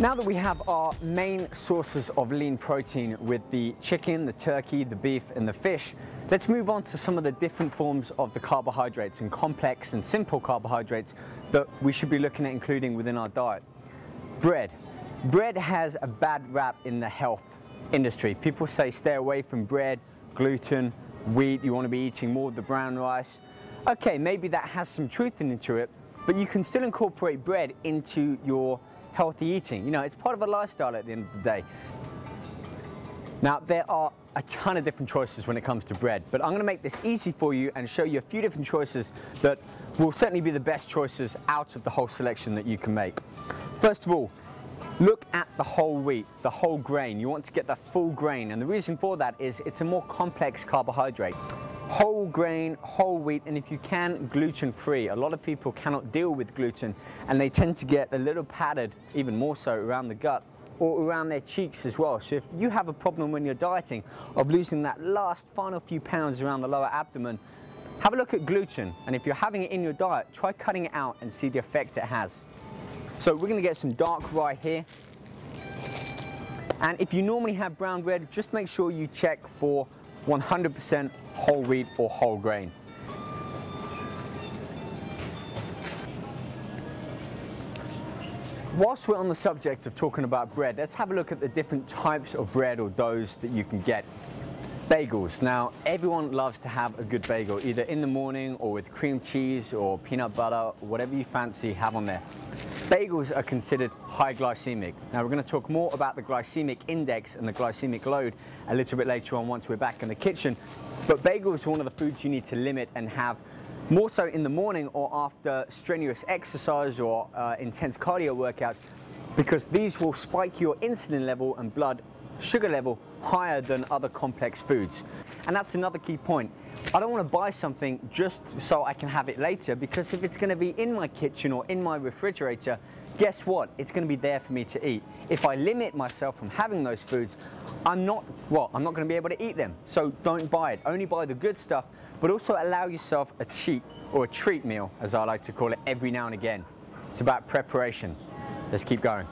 Now that we have our main sources of lean protein with the chicken, the turkey, the beef and the fish, let's move on to some of the different forms of the carbohydrates and complex and simple carbohydrates that we should be looking at including within our diet. Bread. Bread has a bad rap in the health industry. People say stay away from bread, gluten, wheat, you want to be eating more of the brown rice. Okay, maybe that has some truth into it, but you can still incorporate bread into your healthy eating. You know, it's part of a lifestyle at the end of the day. Now, there are a ton of different choices when it comes to bread, but I'm going to make this easy for you and show you a few different choices that will certainly be the best choices out of the whole selection that you can make. First of all, look at the whole wheat, the whole grain. You want to get the full grain, and the reason for that is it's a more complex carbohydrate. Whole grain, whole wheat, and if you can, gluten-free. A lot of people cannot deal with gluten and they tend to get a little padded, even more so around the gut or around their cheeks as well. So if you have a problem when you're dieting of losing that last final few pounds around the lower abdomen, have a look at gluten, and if you're having it in your diet, try cutting it out and see the effect it has. So we're going to get some dark rye here, and if you normally have brown bread, just make sure you check for 100% whole wheat or whole grain. Whilst we're on the subject of talking about bread, let's have a look at the different types of bread or doughs that you can get. Bagels. Now, everyone loves to have a good bagel, either in the morning or with cream cheese or peanut butter, whatever you fancy, have on there. Bagels are considered high glycemic. Now we're going to talk more about the glycemic index and the glycemic load a little bit later on once we're back in the kitchen. But bagels are one of the foods you need to limit and have more so in the morning or after strenuous exercise or intense cardio workouts, because these will spike your insulin level and blood sugar level higher than other complex foods. And that's another key point. I don't want to buy something just so I can have it later, because if it's going to be in my kitchen or in my refrigerator, guess what? It's going to be there for me to eat. If I limit myself from having those foods, I'm not going to be able to eat them. So don't buy it. Only buy the good stuff, but also allow yourself a cheat or a treat meal, as I like to call it, every now and again. It's about preparation. Let's keep going.